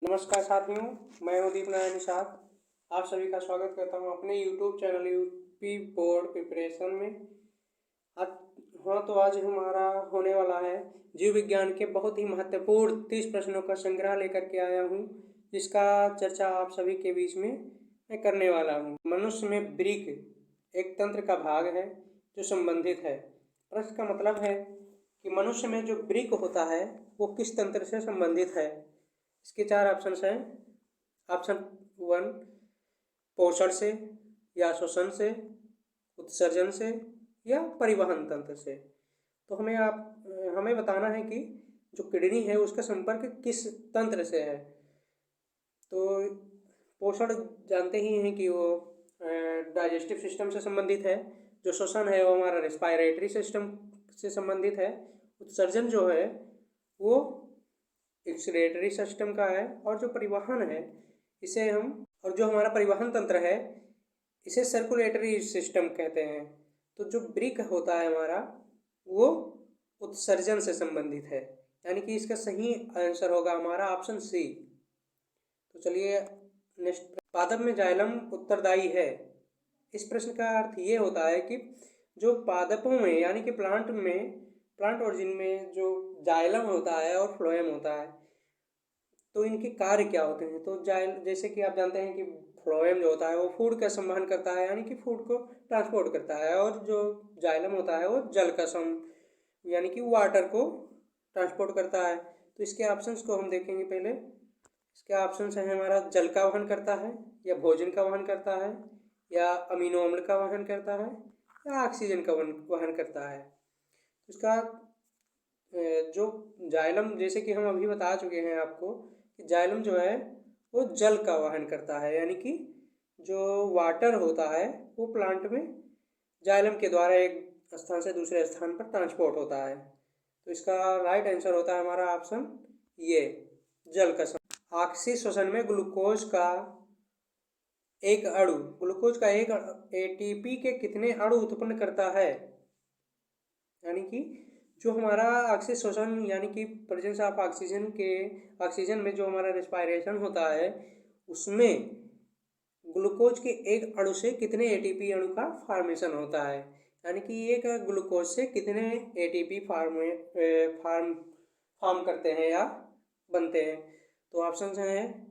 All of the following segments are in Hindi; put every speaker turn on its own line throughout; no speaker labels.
नमस्कार साथियों, मैं हूं दीप नारायण निषाद। आप सभी का स्वागत करता हूं अपने YouTube channel UP board preparation में। आज तो आज हमारा होने वाला है जीव विज्ञान के बहुत ही महत्वपूर्ण 30 प्रश्नों का संग्रह लेकर के आया हूं, जिसका चर्चा आप सभी के बीच में मैं करने वाला हूं। मनुष्य में वृक्क एक तंत्र का भाग है जो संबंधित है। प्रश्न का मतलब है कि मनुष्य में जो वृक्क होता है वो किस तंत्र से संबंधित है। इसके 4 ऑप्शंस हैं। ऑप्शन 1 पोषण से या श्वसन से, उत्सर्जन से या परिवहन तंत्र से। तो हमें बताना है कि जो किडनी है उसका संपर्क किस तंत्र से है। तो पोषण जानते ही हैं कि वो डाइजेस्टिव सिस्टम से संबंधित है। जो श्वसन है वो हमारा रेस्पिरेटरी सिस्टम से संबंधित है। उत्सर्जन जो है वो एक्सक्रीटरी सिस्टम का है। और जो परिवहन है जो हमारा परिवहन तंत्र है इसे सर्कुलेटरी सिस्टम कहते हैं। तो जो वृक्क होता है हमारा वो उत्सर्जन से संबंधित है, यानी कि इसका सही आंसर होगा हमारा ऑप्शन सी। तो चलिए नेक्स्ट। पादप में जाइलम उत्तरदायी है। इस प्रश्न का अर्थ ये होता है कि जो पादपों में यानी कि प्लांट ओरिजिन में जो जाइलम होता है और फ्लोएम होता है, तो इनके कार्य क्या होते हैं। तो जैसे कि आप जानते हैं कि फ्लोएम जो होता है वो फूड का संवहन करता है, यानी कि फूड को ट्रांसपोर्ट करता है। और जो जाइलम होता है वो जल का यानी कि वाटर को ट्रांसपोर्ट करता है। तो इसके ऑप्शंस को हम देखेंगे। पहले इसके ऑप्शंस हैं हमारा जल का वहन करता है, या भोजन का वहन करता है, या अमीनो अम्ल का वहन करता है, या ऑक्सीजन का वहन करता है। इसका जो जाइलम, जैसे कि हम अभी बता चुके हैं आपको कि जाइलम जो है वो जल का वहन करता है, यानी कि जो वाटर होता है वो प्लांट में जाइलम के द्वारा एक स्थान से दूसरे स्थान पर ट्रांसपोर्ट होता है। तो इसका राइट आंसर होता है हमारा ऑप्शन ये, जल का ऑक्सीश्वसन में ग्लूकोज का एक एटीपी के कितने अणु उत्पन्न करता है। यानी कि जो हमारा ऑक्सीश्वसन यानी कि प्रेजेंस ऑफ ऑक्सीजन में जो हमारा रेस्पिरेशन होता है उसमें ग्लूकोज के एक अणु से कितने एटीपी अणु का फॉर्मेशन होता है। यानी कि एक ग्लूकोज से कितने एटीपी फॉर्म करते हैं या बनते हैं। तो ऑप्शन हैं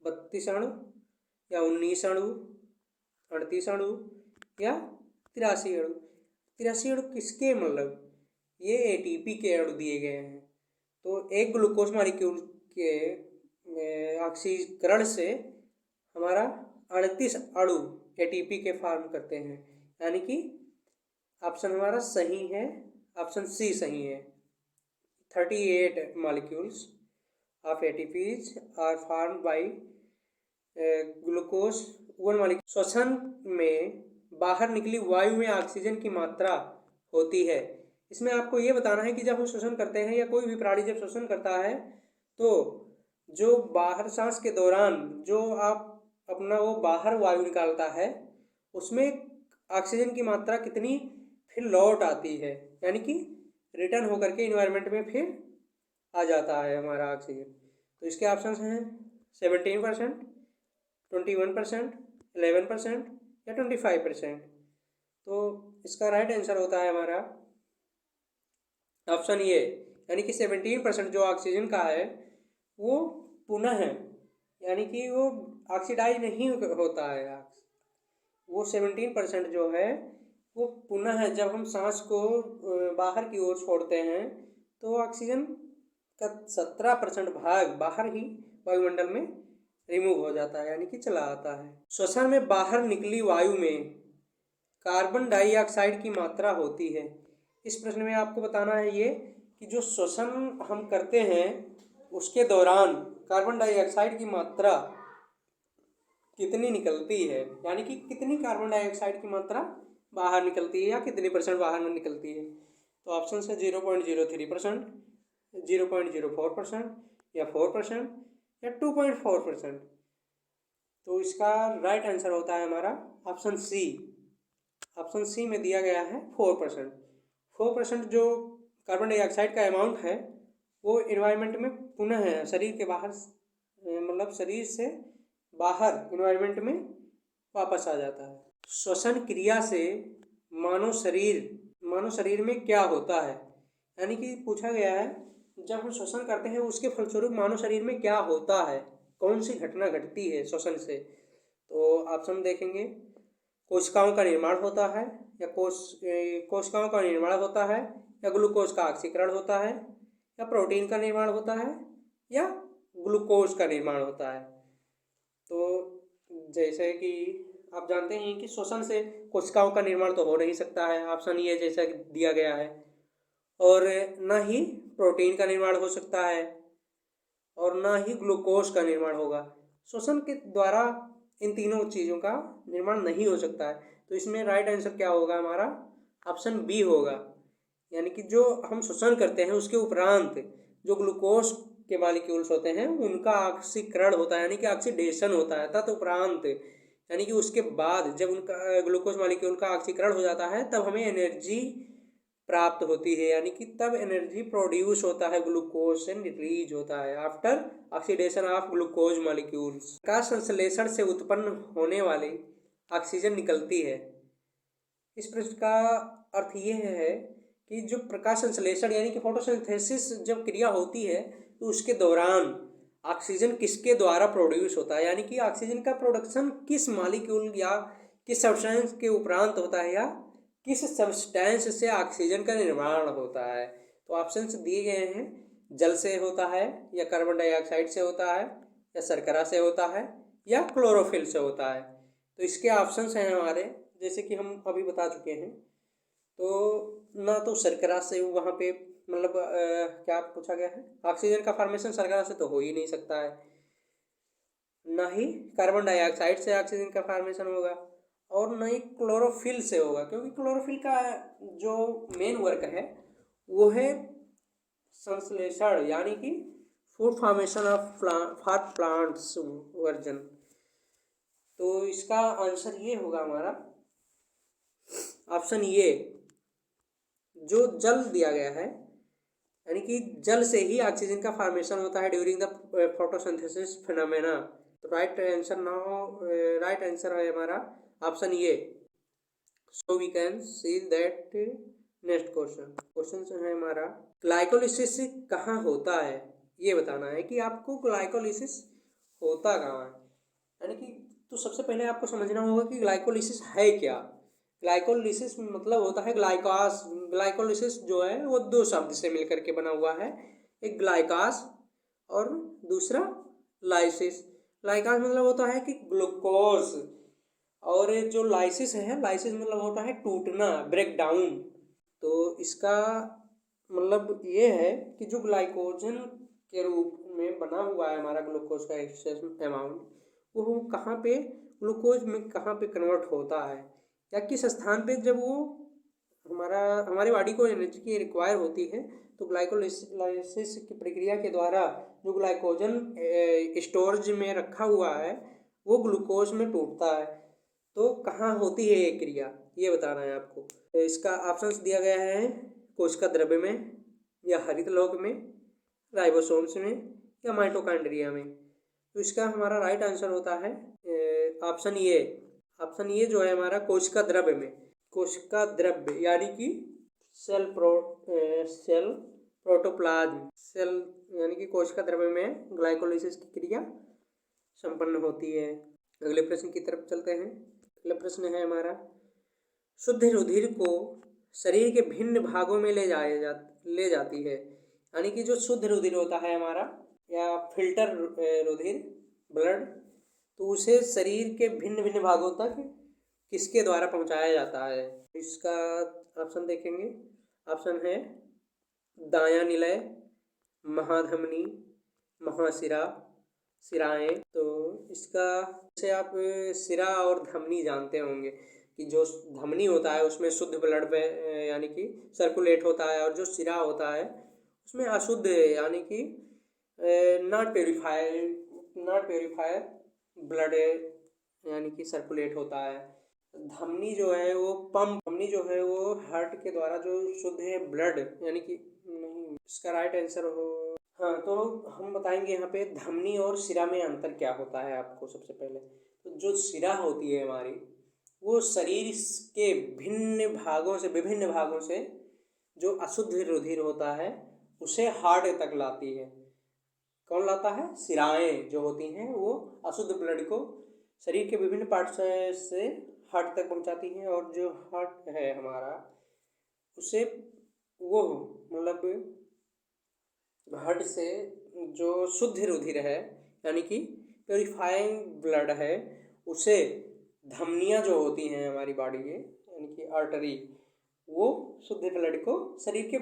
32 अणु, या 19 अणु, 38 अणु, या 83 अणु। 83 अणु किसके, मतलब ये एटीपी के अणु दिए गए हैं। तो एक ग्लूकोज मॉलिक्यूल के ऑक्सीकरण से हमारा 38 अणु एटीपी के फॉर्म करते हैं, यानी कि ऑप्शन हमारा सही है, ऑप्शन सी सही है। 38 molecules of ATPs are formed by glucose 1 molecule. श्वसन में बाहर निकली वायु में ऑक्सीजन की मात्रा होती है। इसमें आपको ये बताना है कि जब हम श्वसन करते हैं या कोई भी प्राणी जब श्वसन करता है तो जो बाहर सांस के दौरान जो आप अपना वो बाहर वायु निकालता है उसमें ऑक्सीजन की मात्रा कितनी फिर लौट आती है, यानी कि रिटर्न होकर के इन्वायरमेंट में फिर आ जाता है हमारा ऑक्सीजन। तो इसके ऑप्शंस हैं 17%, 21%, 11% या 25%। तो इसका राइट आंसर होता है हमारा ऑप्शन ये, यानी कि 17% जो ऑक्सीजन का है वो पुनः है, यानी कि वो ऑक्सीडाइज नहीं होता है। वो 17% जो है वो पुनः है। जब हम सांस को बाहर की ओर छोड़ते हैं तो ऑक्सीजन का 17% भाग बाहर ही वायुमंडल में रिमूव हो जाता है, यानी कि चला आता है। श्वसन में बाहर निकली वायु में कार्बन डाइऑक्साइड की मात्रा होती है। इस प्रश्न में आपको बताना है ये कि जो श्वसन हम करते हैं उसके दौरान कार्बन डाइऑक्साइड की मात्रा कितनी निकलती है, यानी कि कितनी कार्बन डाइऑक्साइड की मात्रा बाहर निकलती है या कितनी % बाहर में निकलती है। तो ऑप्शन है 0.03%, 0.04% या 4% या 2.4%। तो इसका राइट आंसर होता है हमारा ऑप्शन सी। ऑप्शन सी में दिया गया है 4%। 4% जो कार्बन डाइऑक्साइड का अमाउंट है वो इन्वायरमेंट में पुनः है, शरीर के बाहर मतलब मतलब शरीर से बाहर इन्वायरमेंट में वापस आ जाता है। श्वसन क्रिया से मानव शरीर में क्या होता है, यानी कि पूछा गया है जब हम श्वसन करते हैं उसके फलस्वरूप मानव शरीर में क्या होता है, कौन सी घटना घटती है श्वसन से। तो ऑप्शन देखेंगे, कोशिकाओं का निर्माण होता है, या कोशिकाओं का निर्माण होता है, या ग्लूकोज का ऑक्सीकरण होता है, या प्रोटीन का निर्माण होता है, या ग्लूकोज का निर्माण होता है। तो जैसे कि आप जानते हैं कि श्वसन से कोशिकाओं का निर्माण तो हो नहीं सकता है, ऑप्शन ये जैसा दिया गया है, और ना ही प्रोटीन का निर्माण हो सकता है, और ना ही ग्लूकोज का निर्माण होगा। श्वसन के द्वारा इन तीनों चीज़ों का निर्माण नहीं हो सकता है। तो इसमें राइट आंसर क्या होगा हमारा, ऑप्शन बी होगा। यानी कि जो हम श्वसन करते हैं उसके उपरांत जो ग्लूकोज के मॉलिक्यूल्स होते हैं उनका ऑक्सीकरण होता है, यानी कि ऑक्सीडेशन होता है तदुपरांत, यानी कि उसके बाद जब उनका ग्लूकोज मॉलिक्यूल का ऑक्सीकरण हो जाता है तब हमें एनर्जी प्राप्त होती है, यानी कि तब एनर्जी प्रोड्यूस होता है, ग्लूकोज से रिलीज होता है after oxidation of glucose molecules. प्रकाश संश्लेषण से उत्पन्न होने वाली ऑक्सीजन निकलती है। इस प्रश्न का अर्थ ये है कि जो प्रकाश संश्लेषण यानी कि फोटोसिंथेसिस जब क्रिया होती है तो उसके दौरान ऑक्सीजन किसके द्वारा प्रोड्यूस होता है, यानी कि ऑक्सीजन का प्रोडक्शन किस मॉलिक्यूल या किस सब्सटेंस के उपरांत होता है, या किस सब्सटेंस से ऑक्सीजन का निर्माण होता है। तो ऑप्शंस दिए गए हैं, जल से होता है, या कार्बन डाइऑक्साइड से होता है, या शर्करा से होता है, या क्लोरोफिल से होता है। तो इसके ऑप्शंस हैं हमारे, जैसे कि हम अभी बता चुके हैं। तो ना तो शर्करा से वहाँ पे मतलब क्या पूछा गया है, ऑक्सीजन का फॉर्मेशन शर्करा से तो हो ही नहीं सकता है, ना ही कार्बन डाइऑक्साइड से ऑक्सीजन का फॉर्मेशन होगा, और न ही क्लोरोफिल से होगा, क्योंकि क्लोरोफिल का जो मेन वर्क है वो है संश्लेषण, यानी कि food formation of for plants version. तो इसका आंसर ये होगा हमारा ऑप्शन ये, जो जल दिया गया है, यानी कि जल से ही ऑक्सीजन का फॉर्मेशन होता है ड्यूरिंग द फोटोसिंथेसिस फिनोमेना। तो राइट आंसर है हमारा ऑप्शन ये। So we can see that next question है हमारा, ग्लाइकोलिसिस कहाँ होता है, ये बताना है कि आपको ग्लाइकोलिसिस होता कहाँ है। यानी कि तो सबसे पहले आपको समझना होगा कि ग्लाइकोलिसिस है क्या। ग्लाइकोलिसिस मतलब होता है ग्लाइकास। ग्लाइकोलिसिस जो है वो दो शब्द से मिलकर के बना हुआ है, एक ग्लाइकास और दूसरा लाइसिस। ग्लाइकास मतलब होता है कि ग्लूकोज, और जो लाइसिस है, लाइसिस मतलब होता है टूटना, ब्रेक डाउन। तो इसका मतलब ये है कि जो ग्लाइकोजन के रूप में बना हुआ है हमारा ग्लूकोज का एक्सेस अमाउंट, वो कहाँ पे ग्लूकोज में कहाँ पे कन्वर्ट होता है, या किस स्थान पे जब वो हमारे बॉडी को एनर्जी की रिक्वायर होती है। तो ग्लाइकोलाइसिस की प्रक्रिया के द्वारा जो ग्लाइकोजन स्टोरेज में रखा हुआ है वो ग्लूकोज में टूटता है। तो कहाँ होती है ये क्रिया, ये बताना है आपको। इसका ऑप्शंस दिया गया है, कोशिका द्रव्य में, या हरित लोक में, राइबोसोम्स में, या माइटोकॉन्ड्रिया में। तो इसका हमारा राइट आंसर होता है ऑप्शन ये। ऑप्शन ये जो है हमारा कोशिका द्रव्य में, कोशिका द्रव्य यानी कि सेल प्रोटोप्लाज्म, सेल यानी कि कोशिका द्रव्य में ग्लाइकोलाइसिस की क्रिया संपन्न होती है। अगले प्रश्न की तरफ चलते हैं। अगला प्रश्न है हमारा, शुद्ध रुधिर को शरीर के भिन्न भागों में ले जाती है, यानी कि जो शुद्ध रुधिर होता है हमारा, या फिल्टर रुधिर ब्लड, तो उसे शरीर के भिन्न भिन्न भागों तक किसके द्वारा पहुंचाया जाता है। इसका ऑप्शन देखेंगे, ऑप्शन है दायां निलय, महाधमनी, महाशिरा, सिराएं। तो इसका से आप सिरा और धमनी जानते होंगे कि जो धमनी होता है उसमें शुद्ध ब्लड यानी कि सर्कुलेट होता है, और जो सिरा होता है उसमें अशुद्ध यानी कि नॉट प्योरीफायर ब्लड यानी कि सर्कुलेट होता है। धमनी जो है वो धमनी जो है वो हार्ट के द्वारा जो शुद्ध है ब्लड यानी कि नहीं, इसका राइट आंसर हो हाँ, तो हम बताएंगे यहाँ पे धमनी और शिरा में अंतर क्या होता है आपको। सबसे पहले तो जो शिरा होती है हमारी, वो शरीर के विभिन्न भागों से जो अशुद्ध रुधिर होता है उसे हार्ट तक लाती है। कौन लाता है? शिराएं जो होती हैं वो अशुद्ध ब्लड को शरीर के विभिन्न पार्ट से हार्ट तक पहुंचाती हैं। और जो हार्ट है हमारा, उसे वो मतलब हार्ट से जो शुद्ध रुधिर है, यानी कि प्योरीफाइंग ब्लड है, उसे धमनियाँ जो होती हैं हमारी बॉडी के, यानी कि आर्टरी, वो शुद्ध ब्लड को शरीर के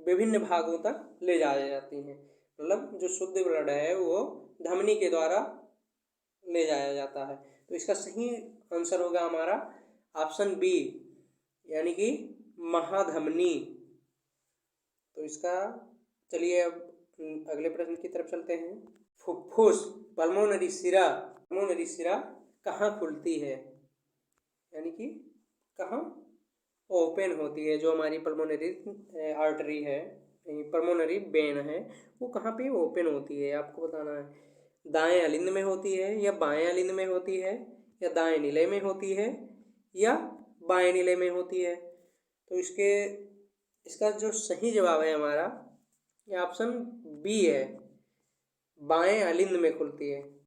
विभिन्न भागों तक ले जाया जाती हैं। मतलब जो शुद्ध ब्लड है वो धमनी के द्वारा ले जाया जाता है। तो इसका सही आंसर होगा हमारा ऑप्शन बी, यानी कि महाधमनी। तो इसका चलिए अब अगले प्रश्न की तरफ चलते हैं। फुफ्फुस पल्मोनरी सिरा कहाँ खुलती है, यानी कि कहाँ ओपन होती है? जो हमारी पल्मोनरी आर्टरी है, पल्मोनरी वेन है, वो कहाँ पे ओपन होती है आपको बताना है। दाएं अलिंद में होती है, या बाएं अलिंद में होती है, या दाएं नीले में होती है, या बाएं नीले में होती है? तो इसका जो सही जवाब है हमारा, ये ऑप्शन बी है, बाएं अलिंद में खुलती है।